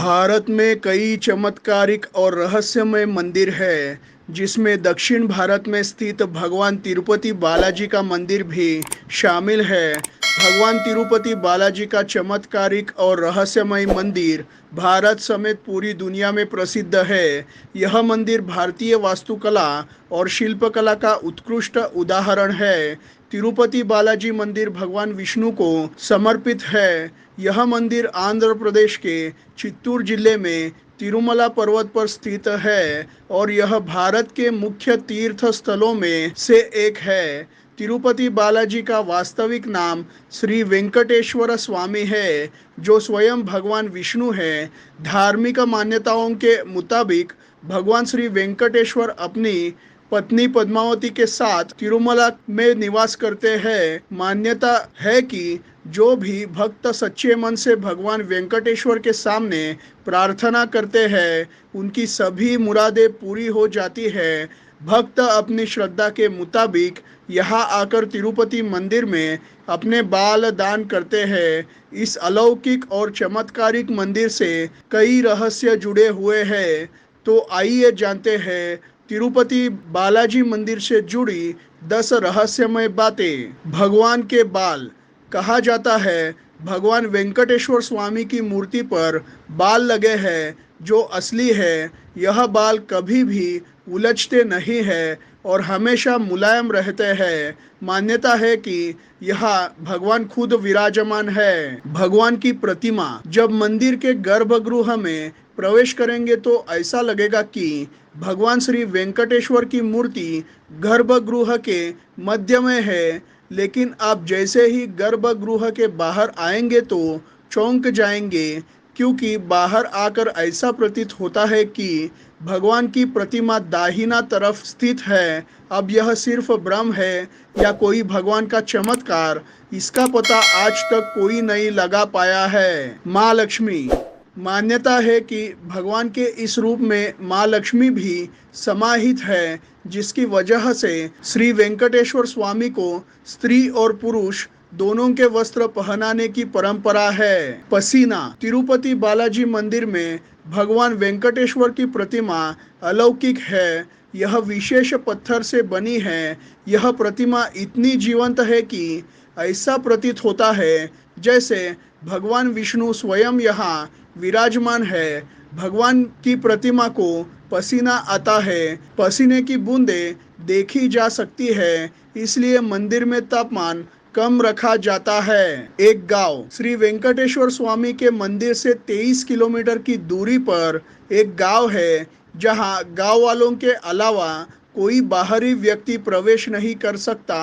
भारत में कई चमत्कारिक और रहस्यमय मंदिर है, जिसमें दक्षिण भारत में स्थित भगवान तिरुपति बालाजी का मंदिर भी शामिल है। भगवान तिरुपति बालाजी का चमत्कारिक और रहस्यमय मंदिर भारत समेत पूरी दुनिया में प्रसिद्ध है। यह मंदिर भारतीय वास्तुकला और शिल्पकला का उत्कृष्ट उदाहरण है। तिरुपति बालाजी मंदिर भगवान विष्णु को समर्पित है। यह मंदिर आंध्र प्रदेश के चित्तूर जिले में तिरुमला पर्वत पर स्थित है और यह भारत के मुख्य तीर्थ स्थलों में से एक है। तिरुपति बालाजी का वास्तविक नाम श्री वेंकटेश्वर स्वामी है, जो स्वयं भगवान विष्णु है। धार्मिक मान्यताओं के मुताबिक भगवान श्री वेंकटेश्वर अपनी पत्नी पद्मावती के साथ तिरुमला में निवास करते हैं। मान्यता है कि जो भी भक्त सच्चे मन से भगवान वेंकटेश्वर के सामने प्रार्थना करते हैं, उनकी सभी मुरादें पूरी हो जाती है। भक्त अपनी श्रद्धा के मुताबिक यहाँ आकर तिरुपति मंदिर में अपने बाल दान करते हैं। इस अलौकिक और चमत्कारिक मंदिर से कई रहस्य जुड़े हुए हैं। तो आइए जानते हैं तिरुपति बालाजी मंदिर से जुड़ी 10 रहस्यमय बातें। भगवान के बाल। कहा जाता है भगवान वेंकटेश्वर स्वामी की मूर्ति पर बाल लगे हैं, जो असली है। यह बाल कभी भी उलझते नहीं है और हमेशा मुलायम रहते हैं। मान्यता है कि यह भगवान खुद विराजमान है। भगवान की प्रतिमा। जब मंदिर के गर्भगृह में प्रवेश करेंगे तो ऐसा लगेगा कि भगवान श्री वेंकटेश्वर की मूर्ति गर्भगृह के मध्य में है, लेकिन आप जैसे ही गर्भगृह के बाहर आएंगे तो चौंक जाएंगे, क्योंकि बाहर आकर ऐसा प्रतीत होता है कि भगवान की प्रतिमा दाहिना तरफ स्थित है। अब यह सिर्फ भ्रम है या कोई भगवान का चमत्कार, इसका पता आज तक कोई नहीं लगा पाया है। माँ लक्ष्मी। मान्यता है कि भगवान के इस रूप में माँ लक्ष्मी भी समाहित है, जिसकी वजह से श्री वेंकटेश्वर स्वामी को स्त्री और पुरुष दोनों के वस्त्र पहनाने की परंपरा है। पसीना। तिरुपति बालाजी मंदिर में भगवान वेंकटेश्वर की प्रतिमा अलौकिक है। यह विशेष पत्थर से बनी है। यह प्रतिमा इतनी जीवंत है कि ऐसा प्रतीत होता है जैसे भगवान विष्णु स्वयं यहाँ विराजमान है। भगवान की प्रतिमा को पसीना आता है। पसीने की बूंदें देखी जा सकती है, इसलिए मंदिर में तापमान कम रखा जाता है। एक गांव। श्री वेंकटेश्वर स्वामी के मंदिर से 23 किलोमीटर की दूरी पर एक गांव है, जहां गांव वालों के अलावा कोई बाहरी व्यक्ति प्रवेश नहीं कर सकता।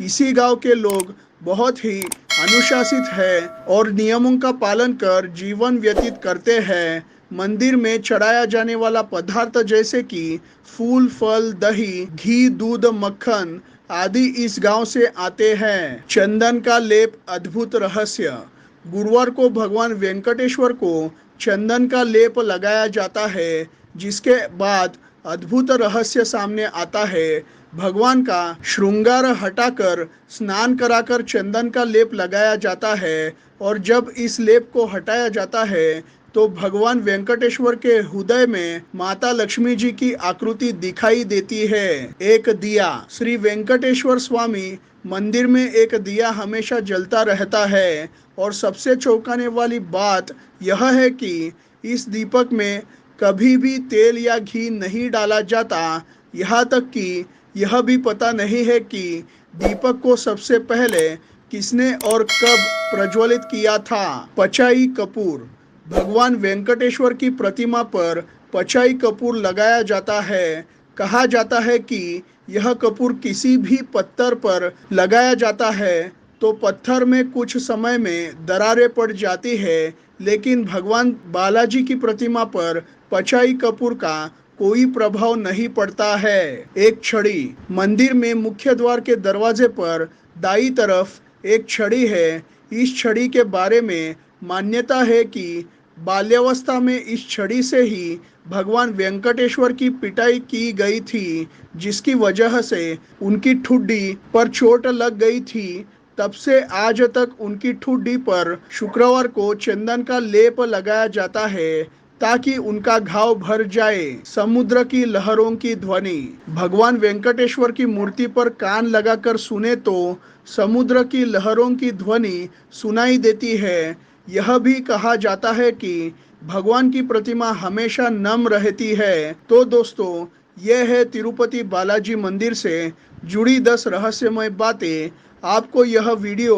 इसी गांव के लोग बहुत ही अनुशासित है और नियमों का पालन कर जीवन व्यतीत करते हैं। मंदिर में चढ़ाया जाने वाला पदार्थ जैसे कि फूल, फल, दही, घी, दूध, मक्खन आदि इस गांव से आते हैं। चंदन का लेप। अद्भुत रहस्य। गुरुवार को भगवान वेंकटेश्वर को चंदन का लेप लगाया जाता है, जिसके बाद अद्भुत रहस्य सामने आता है। भगवान का श्रृंगार हटाकर स्नान कराकर चंदन का लेप लगाया जाता है, और जब इस लेप को हटाया जाता है तो भगवान वेंकटेश्वर के हृदय में माता लक्ष्मी जी की आकृति दिखाई देती है। एक दिया। श्री वेंकटेश्वर स्वामी मंदिर में एक दिया हमेशा जलता रहता है, और सबसे चौंकाने वाली बात यह है कि इस दीपक में कभी भी तेल या घी नहीं डाला जाता। यहाँ तक कि यह भी पता नहीं है कि दीपक को सबसे पहले किसने और कब प्रज्वलित किया था। पचाई कपूर। भगवान वेंकटेश्वर की प्रतिमा पर पचाई कपूर लगाया जाता है। कहा जाता है कि यह कपूर किसी भी पत्थर पर लगाया जाता है तो पत्थर में कुछ समय में दरारें पड़ जाती है, लेकिन भगवान बालाजी की प्रतिमा पर पचाई कपूर का कोई प्रभाव नहीं पड़ता है। एक छड़ी। मंदिर में मुख्य द्वार के दरवाजे पर दाई तरफ एक छड़ी है। इस छड़ी के बारे में मान्यता है कि बाल्यावस्था में इस छड़ी से ही भगवान वेंकटेश्वर की पिटाई की गई थी, जिसकी वजह से उनकी ठुड्डी पर चोट लग गई थी। तब से आज तक उनकी ठुड्डी पर शुक्रवार को चंदन का लेप लगाया जाता है ताकि उनका घाव भर जाए। समुद्र की लहरों की ध्वनि। भगवान वेंकटेश्वर की मूर्ति पर कान लगाकर सुने तो समुद्र की लहरों की ध्वनि सुनाई देती है। यह भी कहा जाता है कि भगवान की प्रतिमा हमेशा नम रहती है। तो दोस्तों, यह है तिरुपति बालाजी मंदिर से जुड़ी 10 रहस्यमय बातें। आपको यह वीडियो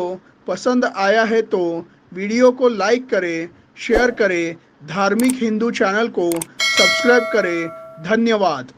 पसंद आया है तो वीडियो को लाइक करें, शेयर करें, धार्मिक हिंदू चैनल को सब्सक्राइब करें। धन्यवाद।